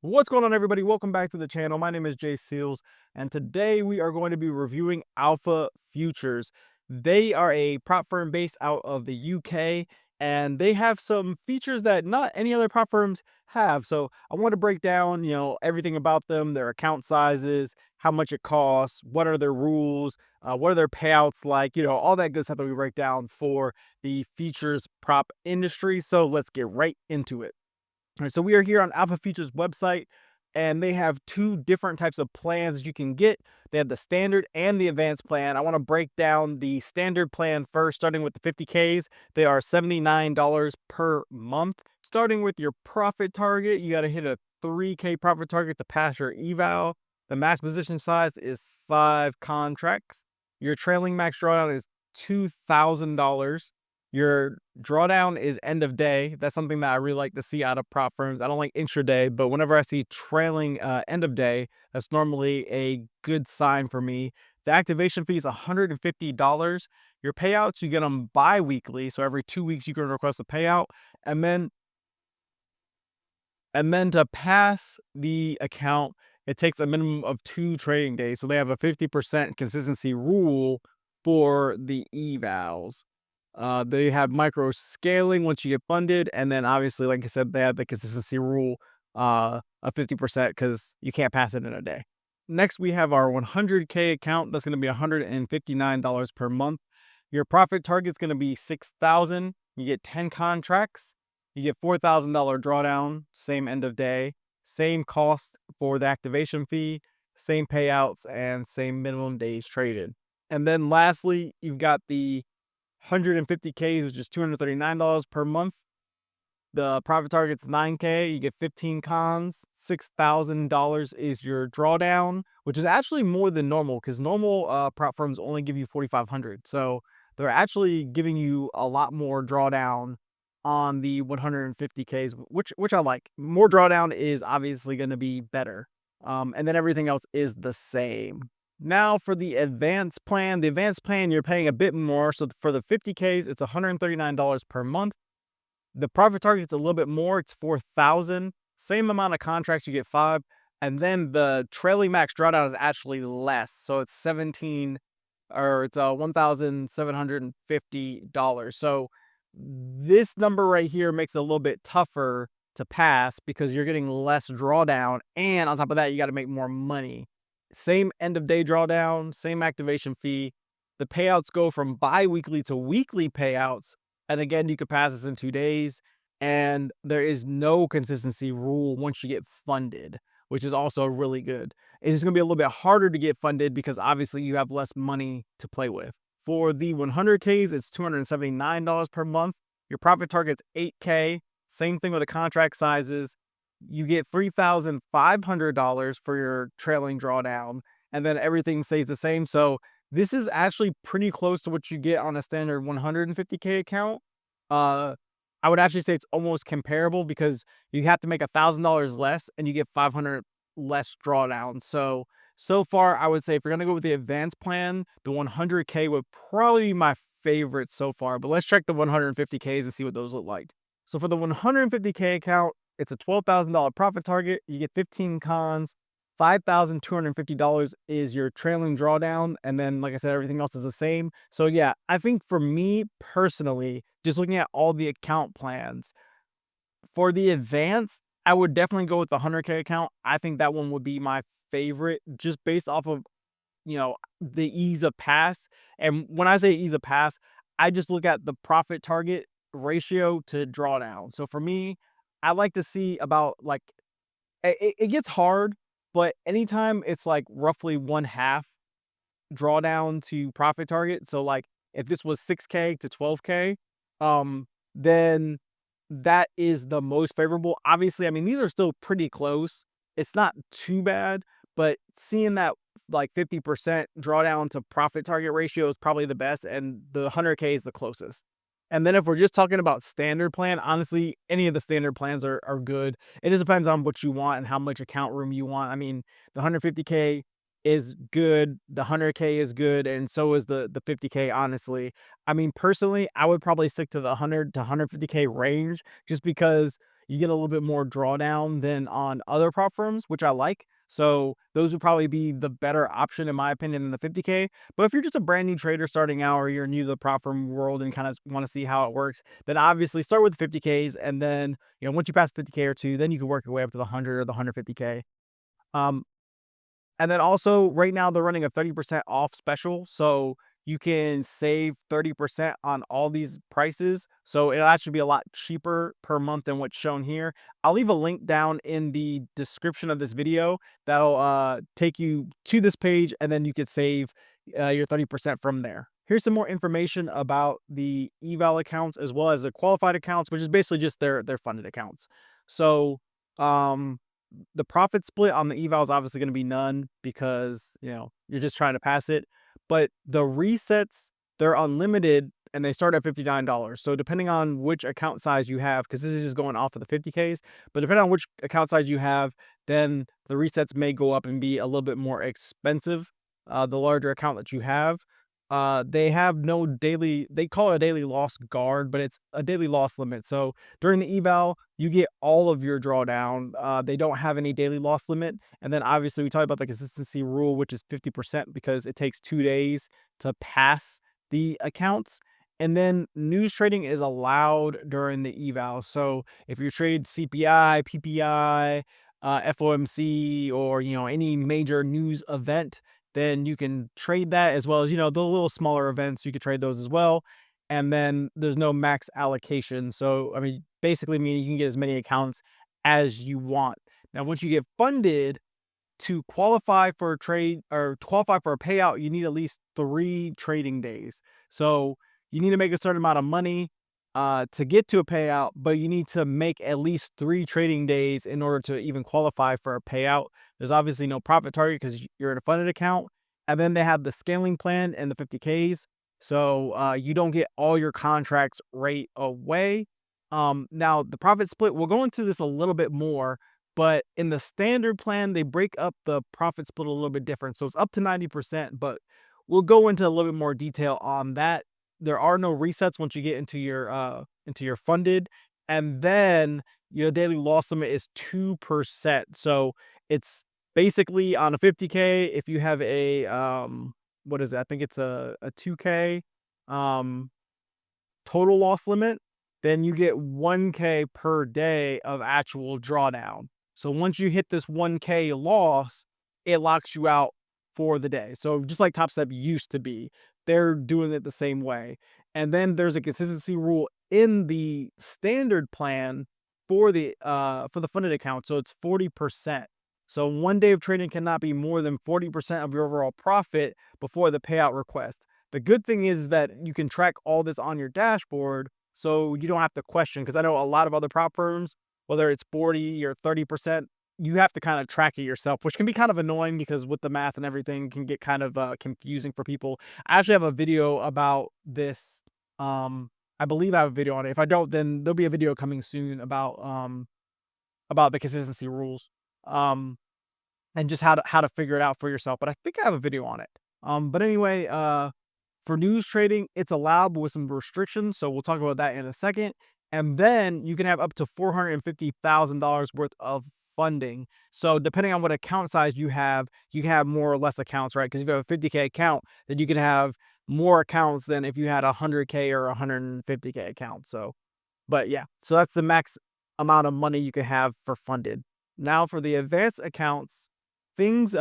What's going on, everybody? Welcome back to the channel. My name is Jay Seals, and today we are going to be reviewing Alpha Futures. They are a prop firm based out of the UK, and they have some features that not any other prop firms have. So I want to break down, everything about them, their account sizes, how much it costs, what are their rules, what are their payouts like, all that good stuff that we break down for the futures prop industry. So let's get right into it. All right, so we are here on Alpha Futures website, and they have two different types of plans you can get. They have the standard and the advanced plan. I want to break down the standard plan first, starting with the 50Ks. They are $79 per month. Starting with your profit target, you got to hit a 3K profit target to pass your eval. The max position size is 5 contracts. Your trailing max drawdown is $2,000. Your drawdown is end of day. That's something that I really like to see out of prop firms. I don't like intraday, but whenever I see trailing end of day, that's normally a good sign for me. The activation fee is $150. Your payouts, you get them bi-weekly. So every 2 weeks you can request a payout. And then to pass the account, it takes a minimum of 2 trading days. So they have a 50% consistency rule for the evals. They have micro scaling once you get funded, and then obviously, like I said, they have the consistency rule of 50% because you can't pass it in a day. Next, we have our 100K account. That's going to be $159 per month. Your profit target is going to be 6,000. You get 10 contracts. You get $4,000 drawdown, same end of day, same cost for the activation fee, same payouts, and same minimum days traded. And then lastly, you've got the 150Ks, which is $239 per month. The profit target's 9K. You get 15 cons. $6,000 is your drawdown, which is actually more than normal because normal prop firms only give you 4,500. So they're actually giving you a lot more drawdown on the 150Ks, which I like. More drawdown is obviously going to be better. And then everything else is the same. Now for the advanced plan. The advanced plan, you're paying a bit more. So for the 50Ks, it's $139 per month. The profit target is a little bit more. It's 4,000. Same amount of contracts, you get 5. And then the trailing max drawdown is actually less. So it's $1,750. So this number right here makes it a little bit tougher to pass because you're getting less drawdown. And on top of that, you got to make more money. Same end of day drawdown, same activation fee. The payouts go from bi-weekly to weekly payouts. And again, you could pass this in 2 days. And there is no consistency rule once you get funded, which is also really good. It's just going to be a little bit harder to get funded because obviously you have less money to play with. For the 100Ks, it's $279 per month. Your profit target's 8K. Same thing with the contract sizes. You get $3,500 for your trailing drawdown, and then everything stays the same. So this is actually pretty close to what you get on a standard 150K account. I would actually say it's almost comparable because you have to make $1,000 less and you get 500 less drawdown. So far, I would say if you're gonna go with the advanced plan, the 100K would probably be my favorite so far. But let's check the 150Ks and see what those look like. So for the 150K account, it's a $12,000 profit target. You get 15 cons. $5,250 is your trailing drawdown. And then, like I said, everything else is the same. So yeah, I think for me personally, just looking at all the account plans, for the advanced, I would definitely go with the 100K account. I think that one would be my favorite just based off of, the ease of pass. And when I say ease of pass, I just look at the profit target ratio to drawdown. So for me, I like to see about like it gets hard, but anytime it's like roughly 1/2 drawdown to profit target. So like if this was 6K to 12K, then that is the most favorable. Obviously, I mean, these are still pretty close. It's not too bad, but seeing that like 50% drawdown to profit target ratio is probably the best, and the 100K is the closest. And then if we're just talking about standard plan, honestly, any of the standard plans are good. It just depends on what you want and how much account room you want. I mean, the 150K is good, the 100K is good, and so is the 50K, honestly. I mean, personally, I would probably stick to the 100 to 150K range just because you get a little bit more drawdown than on other prop firms, which I like. So those would probably be the better option in my opinion than the 50K. But if you're just a brand new trader starting out, or you're new to the prop firm world and kind of want to see how it works, then obviously start with the 50Ks, and then once you pass 50K or two, then you can work your way up to the 100 or the 150K. Um, and then also right now they're running a 30% off special. So you can save 30% on all these prices. So it'll actually be a lot cheaper per month than what's shown here. I'll leave a link down in the description of this video that'll take you to this page, and then you could save your 30% from there. Here's some more information about the eval accounts as well as the qualified accounts, which is basically just their funded accounts. So um the profit split on the eval is obviously going to be none, because you're just trying to pass it. But the resets, they're unlimited, and they start at $59. So depending on which account size you have, because this is just going off of the 50Ks, but depending on which account size you have, then the resets may go up and be a little bit more expensive. The larger account that you have, they have no daily, they call it a daily loss guard, but it's a daily loss limit. So during the eval, you get all of your drawdown. They don't have any daily loss limit. And then obviously we talked about the consistency rule, which is 50%, because it takes 2 days to pass the accounts. And then news trading is allowed during the eval. So if you trade CPI, PPI, FOMC, or any major news event, then you can trade that, as well as the little smaller events. You could trade those as well. And then there's no max allocation. So I mean, basically meaning you can get as many accounts as you want. Now, once you get funded, to qualify for a trade or to qualify for a payout, you need at least 3 trading days. So you need to make a certain amount of money to get to a payout, but you need to make at least 3 trading days in order to even qualify for a payout. There's obviously no profit target because you're in a funded account. And then they have the scaling plan and the 50Ks. So you don't get all your contracts right away. Now, the profit split, we'll go into this a little bit more, but in the standard plan, they break up the profit split a little bit different. So it's up to 90%, but we'll go into a little bit more detail on that. There are no resets once you get into your funded, and then your daily loss limit is 2%. So it's basically on a 50K, if you have a what is it? I think it's a 2K um total loss limit, then you get 1K per day of actual drawdown. So once you hit this 1K loss, it locks you out for the day. So just like Top Step used to be, they're doing it the same way. And then there's a consistency rule in the standard plan for the funded account. So it's 40%. So 1 day of trading cannot be more than 40% of your overall profit before the payout request. The good thing is that you can track all this on your dashboard, so you don't have to question, because I know a lot of other prop firms, whether it's 40 or 30%, you have to kind of track it yourself, which can be kind of annoying because with the math and everything can get kind of confusing for people. I actually have a video about this. I believe I have a video on it. If I don't, then there'll be a video coming soon about the consistency rules. Um, and just how to figure it out for yourself. But I think I have a video on it. But anyway, for news trading, it's allowed, but with some restrictions. So we'll talk about that in a second. And then you can have up to $450,000 worth of funding. So depending on what account size you can have more or less accounts, right? Because if you have a 50K account, then you can have more accounts than if you had a 100K or 150K account. So, but yeah, so that's the max amount of money you can have for funded. Now for the advanced accounts, things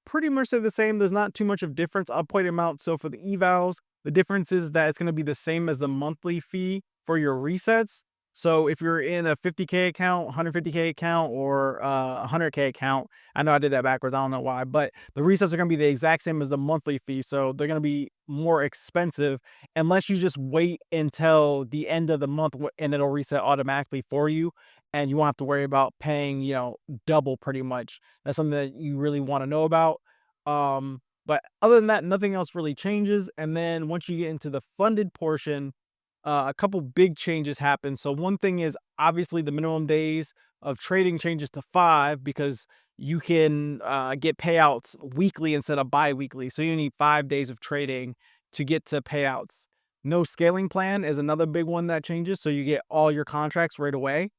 pretty much stay the same. There's not too much of difference. I'll point them out. So for the evals, the difference is that it's going to be the same as the monthly fee for your resets. So if you're in a 50K account, 150K account, or a 100K account, I know I did that backwards. I don't know why, but the resets are going to be the exact same as the monthly fee. So they're going to be more expensive unless you just wait until the end of the month and it'll reset automatically for you. And you won't have to worry about paying, double pretty much. That's something that you really want to know about. But other than that, nothing else really changes. And then once you get into the funded portion, a couple big changes happen. So one thing is obviously the minimum days of trading changes to 5, because you can get payouts weekly instead of bi-weekly. So you need 5 days of trading to get to payouts. No scaling plan is another big one that changes. So you get all your contracts right away.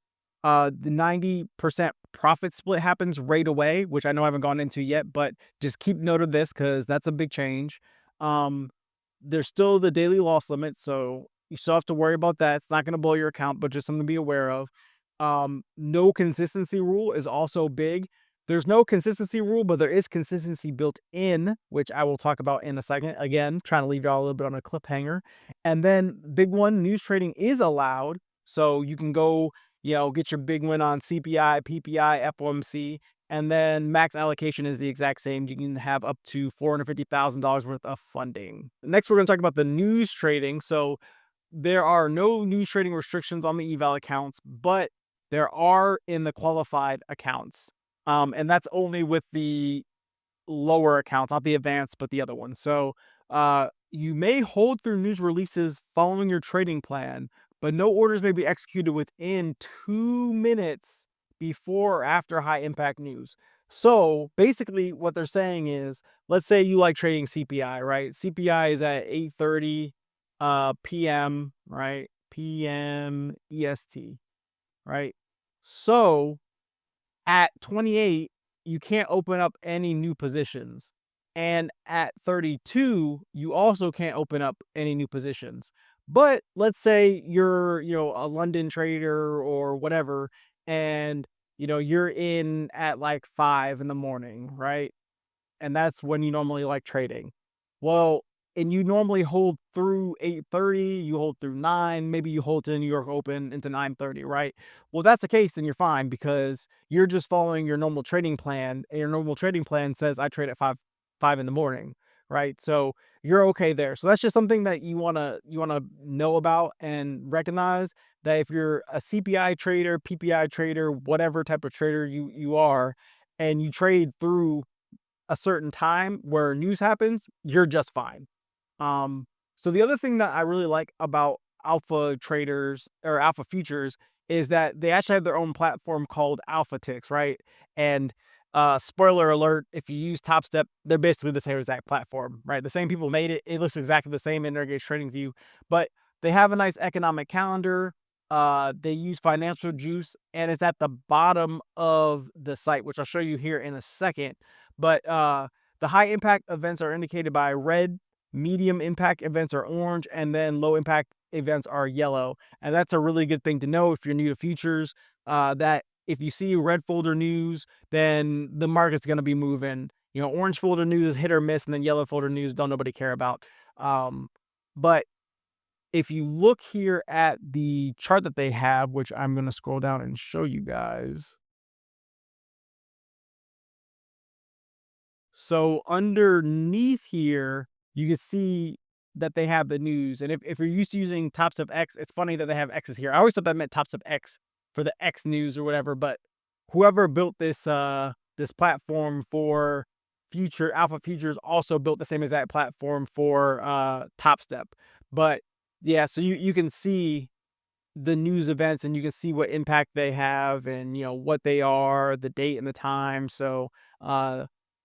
The 90% profit split happens right away, which I know I haven't gone into yet, but just keep note of this because that's a big change. Um, there's still the daily loss limit, so you still have to worry about that. It's not going to blow your account, but just something to be aware of. No consistency rule is also big. There's no consistency rule, but there is consistency built in, which I will talk about in a second. Again, trying to leave y'all a little bit on a cliffhanger. And then big one, news trading is allowed. So you can go, get your big win on CPI, PPI, FOMC, and then max allocation is the exact same. You can have up to $450,000 worth of funding. Next, we're going to talk about the news trading. So there are no news trading restrictions on the eval accounts, but there are in the qualified accounts. And that's only with the lower accounts, not the advanced, but the other one. So you may hold through news releases following your trading plan, but no orders may be executed within 2 minutes before or after high impact news. So basically, what they're saying is, let's say you like trading CPI, right? CPI is at 8:30 p.m., right? PM EST, right? So at 28, you can't open up any new positions. And at 32, you also can't open up any new positions. But let's say you're, a London trader or whatever, and you're in at like 5 in the morning, right? And that's when you normally like trading. Well, and you normally hold through 8:30, you hold through 9, maybe you hold to the New York Open into 9:30, right? Well, that's the case, then you're fine because you're just following your normal trading plan, and your normal trading plan says I trade at 5 in the morning, right? So you're okay there. So that's just something that you wanna know about and recognize that if you're a CPI trader, PPI trader, whatever type of trader you are, and you trade through a certain time where news happens, you're just fine. Um, so the other thing that I really like about alpha traders or alpha futures is that they actually have their own platform called Alphatix, right? And spoiler alert, if you use Top Step, they're basically the same exact platform, right? The same people made it. It looks exactly the same in their trading view, but they have a nice economic calendar. They use financial juice, and it's at the bottom of the site, which I'll show you here in a second. But the high impact events are indicated by red, medium impact events are orange, and then low impact events are yellow. And that's a really good thing to know if you're new to futures, that if you see red folder news, then the market's going to be moving. Orange folder news is hit or miss, and then yellow folder news don't nobody care about. But if you look here at the chart that they have, which I'm going to scroll down and show you guys. So underneath here, you can see that they have the news. And if you're used to using TopStep X, it's funny that they have X's here. I always thought that meant TopStep X for the X news or whatever, but whoever built this platform for future alpha futures also built the same exact platform for TopStep. But yeah, so you can see the news events and you can see what impact they have and what they are, the date and the time. So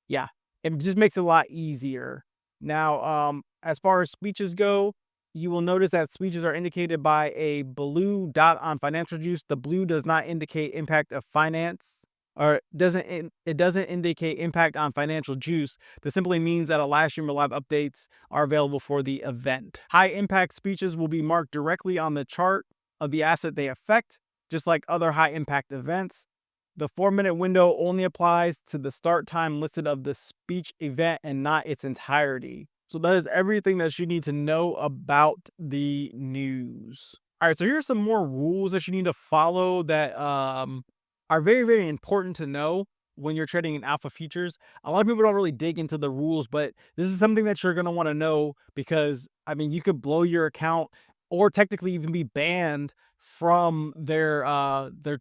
yeah, it just makes it a lot easier. Now, as far as speeches go, you will notice that speeches are indicated by a blue dot on financial juice. The blue does not indicate impact of finance, or it doesn't indicate impact on financial juice. This simply means that a live stream or live updates are available for the event. High impact speeches will be marked directly on the chart of the asset they affect, just like other high impact events. The 4-minute window only applies to the start time listed of the speech event and not its entirety. So that is everything that you need to know about the news. All right, so here's some more rules that you need to follow that are very, very important to know when you're trading in alpha futures. A lot of people don't really dig into the rules, but this is something that you're going to want to know because, I mean, you could blow your account or technically even be banned from their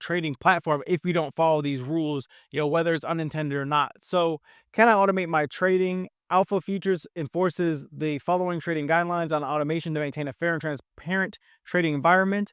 trading platform if you don't follow these rules, whether it's unintended or not. So can I automate my trading? Alpha Futures enforces the following trading guidelines on automation to maintain a fair and transparent trading environment.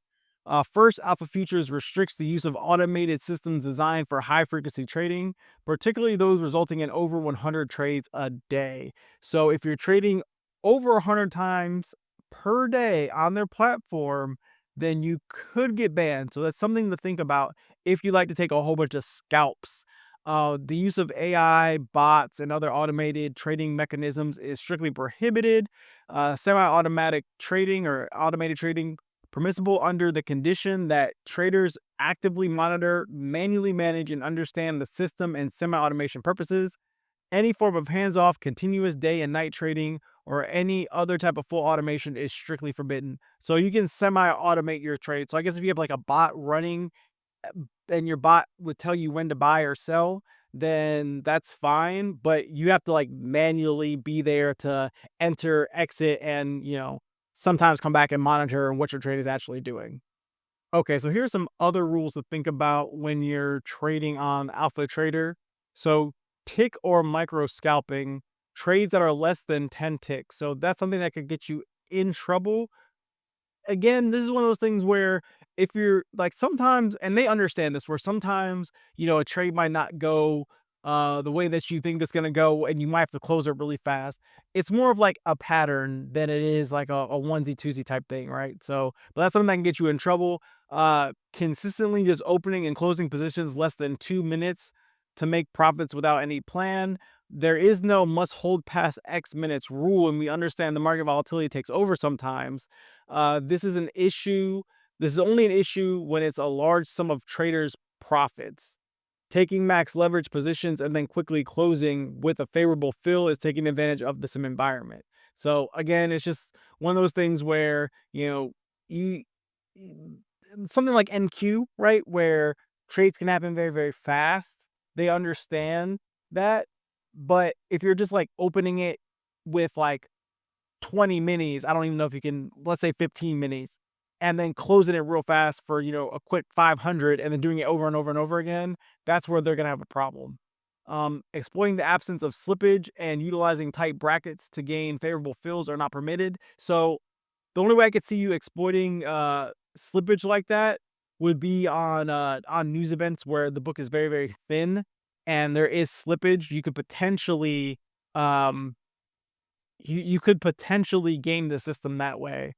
First, Alpha Futures restricts the use of automated systems designed for high frequency trading, particularly those resulting in over 100 trades a day. So if you're trading over 100 times per day on their platform, then you could get banned. So that's something to think about if you like to take a whole bunch of scalps. The use of AI, bots, and other automated trading mechanisms is strictly prohibited. Semi-automatic trading or automated trading permissible under the condition that traders actively monitor, manually manage, and understand the system and semi-automation purposes. Any form of hands-off, continuous day and night trading, or any other type of full automation is strictly forbidden. So you can semi-automate your trade. So I guess if you have like a bot running and your bot would tell you when to buy or sell, then that's fine. But you have to like manually be there to enter, exit, and sometimes come back and monitor what your trade is actually doing. Okay, so here's some other rules to think about when you're trading on Alpha Trader. So, tick or micro scalping, trades that are less than 10 ticks. So, that's something that could get you in trouble. Again, this is one of those things where if you're like sometimes, and they understand this, where sometimes, a trade might not go the way that you think it's going to go, and you might have to close it really fast. It's more of like a pattern than it is like a onesie twosie type thing, right? So, but that's something that can get you in trouble. Consistently just opening and closing positions less than 2 minutes to make profits without any plan. There is no must hold past X minutes rule, and we understand the market volatility takes over sometimes. This is an issue. This is only an issue when it's a large sum of traders' profits. Taking max leverage positions and then quickly closing with a favorable fill is taking advantage of the sim environment. So again, it's just one of those things where you something like NQ, right, where trades can happen very, very fast. They understand that, but if you're just like opening it with like 20 minis. I don't even know if you can, let's say 15 minis, and then closing it real fast for, a quick 500 and then doing it over and over and over again. That's where they're going to have a problem. Exploiting the absence of slippage and utilizing tight brackets to gain favorable fills are not permitted. So the only way I could see you exploiting slippage like that would be on news events where the book is very, very thin and there is slippage. Um, you could potentially game the system that way.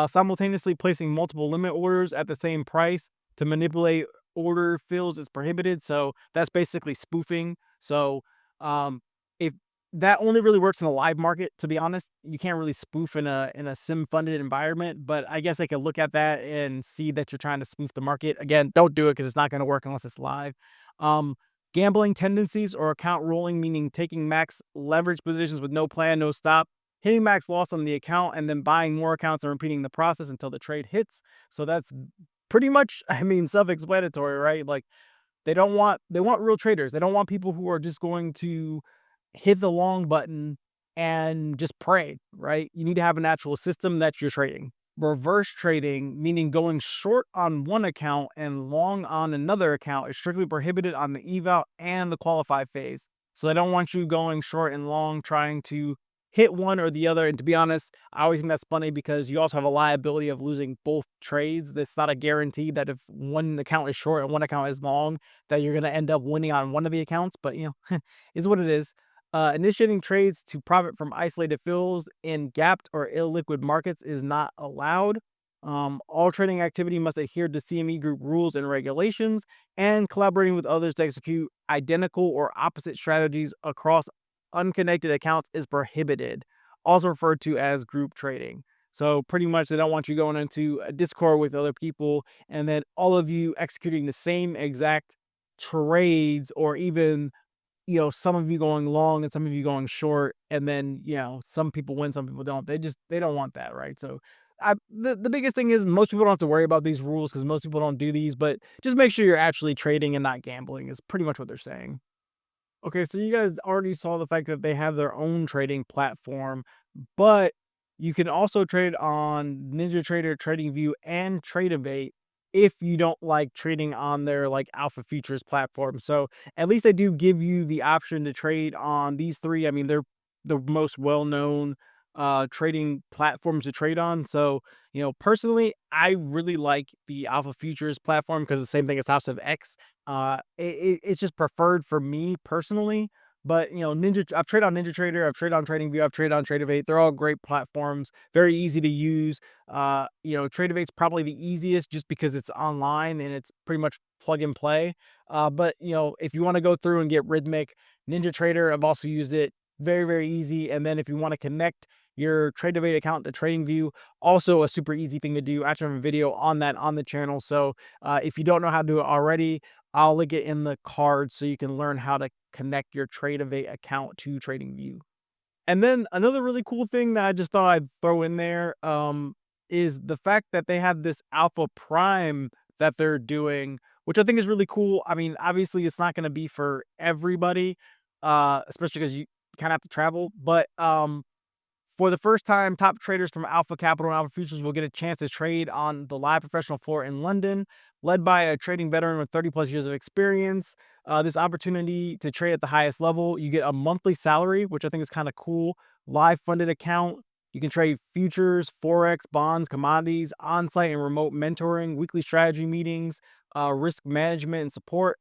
Simultaneously placing multiple limit orders at the same price to manipulate order fills is prohibited. So that's basically spoofing. So if that only really works in the live market, to be honest, you can't really spoof in a sim funded environment. But I guess I could look at that and see that you're trying to spoof the market. Again, don't do it because it's not going to work unless it's live. Um, Gambling tendencies or account rolling, meaning taking max leverage positions with no plan, no stop, hitting max loss on the account, and then buying more accounts and repeating the process until the trade hits. So that's pretty much, I mean, self-explanatory, right? Like they want real traders. They don't want people who are just going to hit the long button and just pray, right? You need to have an actual system that you're trading. Reverse trading, meaning going short on one account and long on another account, is strictly prohibited on the eval and the qualified phase. So they don't want you going short and long trying to hit one or the other. And to be honest, I always think that's funny because you also have a liability of losing both trades. That's not a guarantee that if one account is short and one account is long, that you're going to end up winning on one of the accounts. But, is what it is. Initiating trades to profit from isolated fills in gapped or illiquid markets is not allowed. All trading activity must adhere to CME Group rules and regulations, and collaborating with others to execute identical or opposite strategies across unconnected accounts is prohibited, also referred to as group trading. So pretty much they don't want you going into a Discord with other people and then all of you executing the same exact trades, or even some of you going long and some of you going short, and then, some people win, some people don't. They don't want that, right? So the biggest thing is most people don't have to worry about these rules because most people don't do these, but just make sure you're actually trading and not gambling is pretty much what they're saying. Okay, so you guys already saw the fact that they have their own trading platform, but you can also trade on NinjaTrader, TradingView, and Tradeovate if you don't like trading on their like Alpha Futures platform. So at least they do give you the option to trade on these three. I mean, they're the most well-known trading platforms to trade on. So, personally, I really like the Alpha Futures platform because the same thing as House of X. It's just preferred for me personally. But I've traded on NinjaTrader, I've traded on TradingView, I've traded on Tradeovate. They're all great platforms, very easy to use. Tradeovate's probably the easiest just because it's online and it's pretty much plug and play. But if you want to go through and get rhythmic, NinjaTrader, I've also used it. Very, very easy. And then if you want to connect your TradeAway account to TradingView, also a super easy thing to do. I actually have a video on that on the channel. So if you don't know how to do it already, I'll link it in the card so you can learn how to connect your TradeAway account to TradingView. And then another really cool thing that I just thought I'd throw in there is the fact that they have this Alpha Prime that they're doing, which I think is really cool. I mean, obviously, it's not going to be for everybody, especially because you kind of have to travel. But for the first time, top traders from Alpha Capital and Alpha Futures will get a chance to trade on the live professional floor in London, led by a trading veteran with 30 plus years of experience. This opportunity to trade at the highest level, you get a monthly salary, which I think is kind of cool. Live funded account. You can trade futures, forex, bonds, commodities, on-site and remote mentoring, weekly strategy meetings, risk management and support.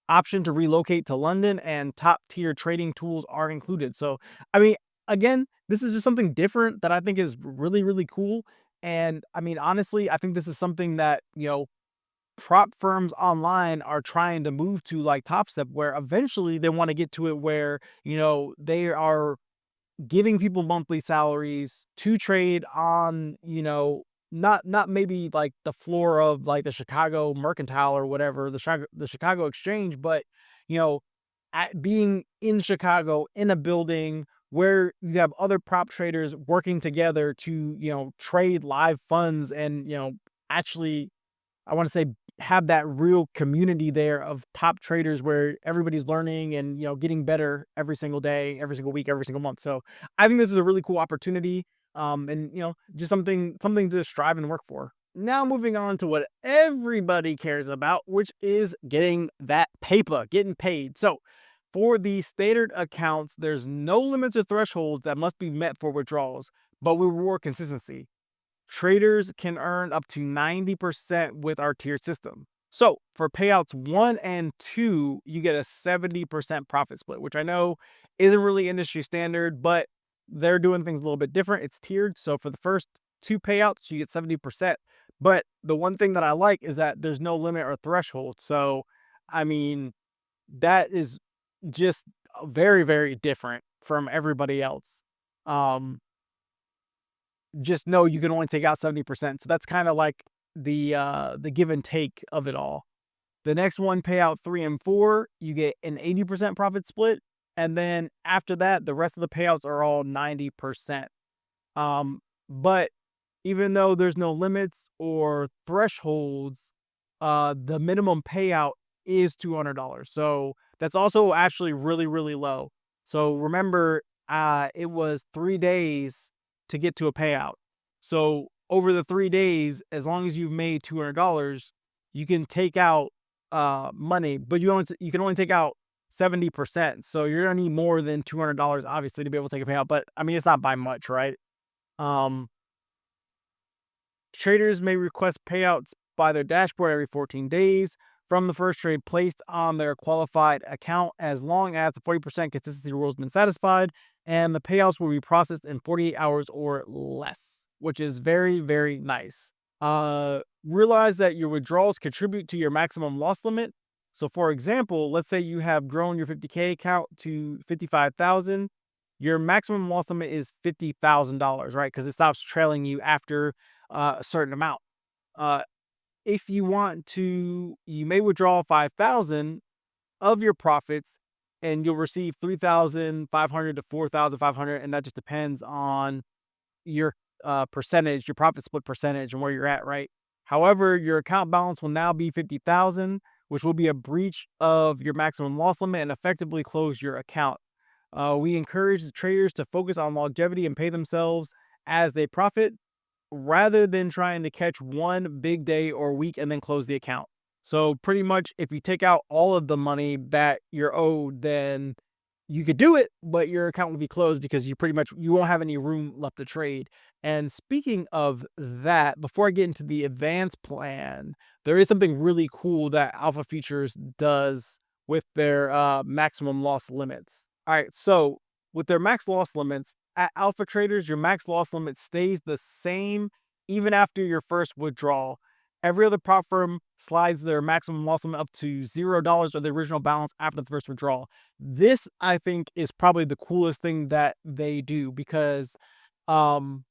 Option to relocate to London, and top tier trading tools are included. So, I mean, again, this is just something different that I think is really, really cool. And I mean, honestly, I think this is something that, prop firms online are trying to move to, like Top Step, where eventually they want to get to it where, they are giving people monthly salaries to trade on, not maybe like the floor of like the Chicago Mercantile or whatever, the Chicago Exchange, but you know, being in Chicago in a building where you have other prop traders working together to, trade live funds and, actually I want to say have that real community there of top traders where everybody's learning and getting better every single day, every single week, every single month. So I think this is a really cool opportunity, and just something to strive and work for. Now moving on to what everybody cares about, which is getting that paper, getting paid. So for the standard accounts, there's no limits or thresholds that must be met for withdrawals, but we reward consistency. Traders can earn up to 90% with our tiered system. So for payouts 1 and 2, you get a 70% profit split, which I know isn't really industry standard, but they're doing things a little bit different. It's tiered. So for the first 2 payouts, you get 70%. But the one thing that I like is that there's no limit or threshold. So, I mean, that is just very, very different from everybody else. Um, just know you can only take out 70%. So that's kind of like the give and take of it all. The next one, payout 3 and 4, you get an 80% profit split. And then after that, the rest of the payouts are all 90%. But even though there's no limits or thresholds, the minimum payout is $200. So that's also actually really, really low. So remember, it was 3 days to get to a payout. So over the 3 days, as long as you've made $200, you can take out money, but you can only take out 70%. So you're gonna need more than $200, obviously, to be able to take a payout. But I mean, it's not by much, right? Um, Traders may request payouts by their dashboard every 14 days from the first trade placed on their qualified account, as long as the 40% consistency rule has been satisfied, and the payouts will be processed in 48 hours or less, which is very, very nice. Realize that your withdrawals contribute to your maximum loss limit. So for example, let's say you have grown your 50K account to 55,000. Your maximum loss limit is $50,000, right? Because it stops trailing you after a certain amount. Uh, if you want to, you may withdraw 5,000 of your profits, and you'll receive 3,500 to 4,500, and that just depends on your percentage, your profit split percentage, and where you're at, right? However, your account balance will now be 50,000, which will be a breach of your maximum loss limit and effectively close your account. We encourage the traders to focus on longevity and pay themselves as they profit, rather than trying to catch one big day or week and then close the account. So pretty much if you take out all of the money that you're owed, then you could do it, but your account will be closed because you won't have any room left to trade. And speaking of that, before I get into the advanced plan, there is something really cool that Alpha Futures does with their maximum loss limits. All right, so with their max loss limits, at Alpha Traders, your max loss limit stays the same even after your first withdrawal. Every other prop firm slides their maximum loss limit up to $0 of the original balance after the first withdrawal. This, I think, is probably the coolest thing that they do because um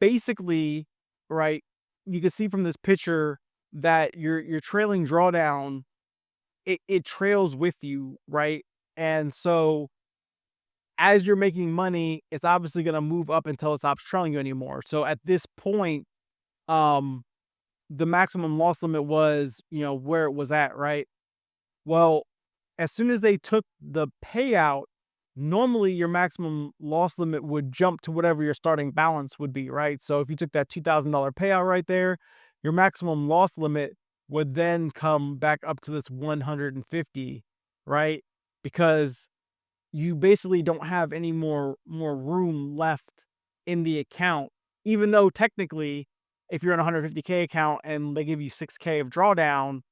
basically, right, you can see from this picture that your trailing drawdown, it trails with you, right? And so as you're making money, it's obviously going to move up until it stops trailing you anymore. So at this point, um the maximum loss limit was, where it was at, right? Well, as soon as they took the payout, normally your maximum loss limit would jump to whatever your starting balance would be, right? So if you took that $2,000 payout right there, your maximum loss limit would then come back up to this 150, right? Because you basically don't have any more room left in the account, even though technically, if you're in a 150K account and they give you 6K of drawdown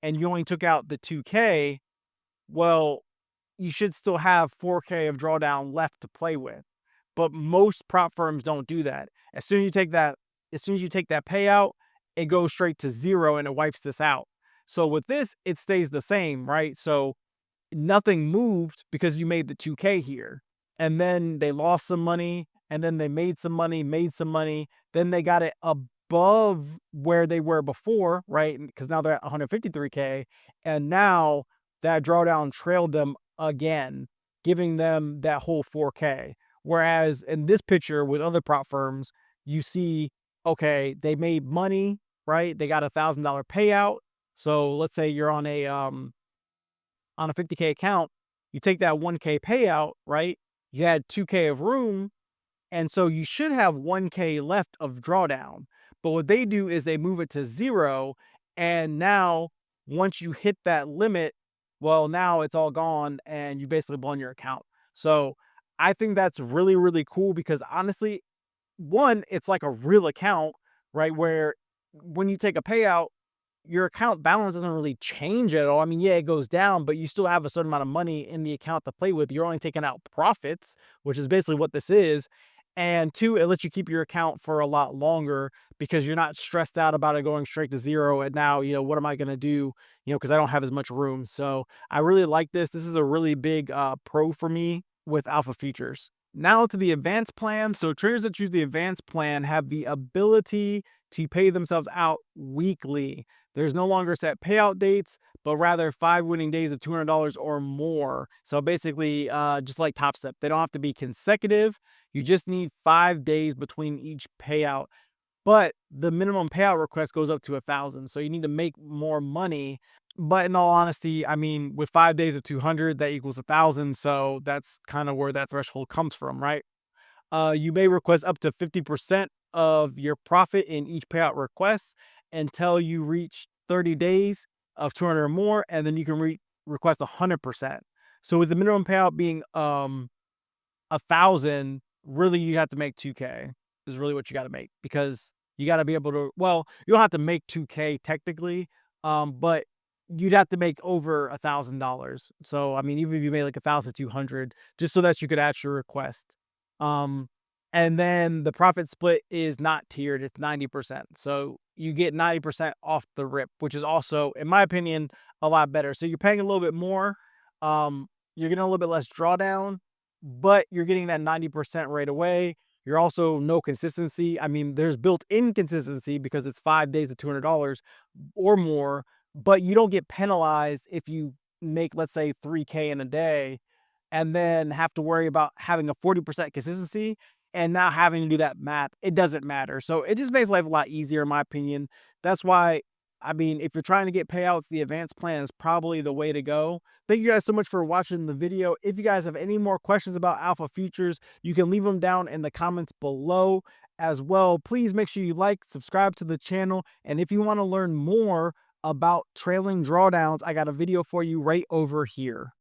and you only took out the 2K, well, you should still have 4K of drawdown left to play with. But most prop firms don't do that. As soon as you take that payout, it goes straight to zero and it wipes this out. So with this, it stays the same, right? So nothing moved because you made the 2K here. And then they lost some money, and then they made some money. Then they got it above where they were before, right? Because now they're at 153K. And now that drawdown trailed them again, giving them that whole 4K. Whereas in this picture with other prop firms, you see, okay, they made money, right? They got $1,000 payout. So let's say you're on a 50K account, you take that 1K payout, right? You had 2K of room, and so you should have 1K left of drawdown. But what they do is they move it to zero, and now once you hit that limit, well, now it's all gone and you basically blown your account. So I think that's really, really cool because honestly, one, it's like a real account, right? Where when you take a payout, your account balance doesn't really change at all. I mean, yeah, it goes down, but you still have a certain amount of money in the account to play with. You're only taking out profits, which is basically what this is. And two, it lets you keep your account for a lot longer because you're not stressed out about it going straight to zero. And now, what am I going to do? Because I don't have as much room. So I really like this. This is a really big pro for me with alpha futures. Now to the advanced plan. So traders that choose the advanced plan have the ability to pay themselves out weekly. There's no longer set payout dates, but rather 5 winning days of $200 or more. So basically, just like Top Step, they don't have to be consecutive. You just need 5 days between each payout. But the minimum payout request goes up to 1,000. So you need to make more money. But in all honesty, I mean, with 5 days of 200, that equals 1,000. So that's kind of where that threshold comes from, right? You may request up to 50% of your profit in each payout request until you reach 30 days of 200 or more, and then you can request 100%. So with the minimum payout being 1,000, really you have to make 2K is really what you got to make because you got to be able to. Well, you don't have to make 2K technically, but you'd have to make over $1,000. So I mean, even if you made like 1,200, just so that you could actually request. Um, and then the profit split is not tiered; it's 90%. So you get 90% off the rip, which is also, in my opinion, a lot better. So you're paying a little bit more. You're getting a little bit less drawdown, but you're getting that 90% right away. You're also no consistency. I mean, there's built-in consistency because it's 5 days of $200 or more, but you don't get penalized if you make, let's say, 3K in a day and then have to worry about having a 40% consistency and now having to do that math. It doesn't matter. So it just makes life a lot easier, in my opinion. That's why, I mean, if you're trying to get payouts, the advanced plan is probably the way to go. Thank you guys so much for watching the video. If you guys have any more questions about alpha futures, you can leave them down in the comments below as well. Please make sure you like, subscribe to the channel. And if you want to learn more about trailing drawdowns, I got a video for you right over here.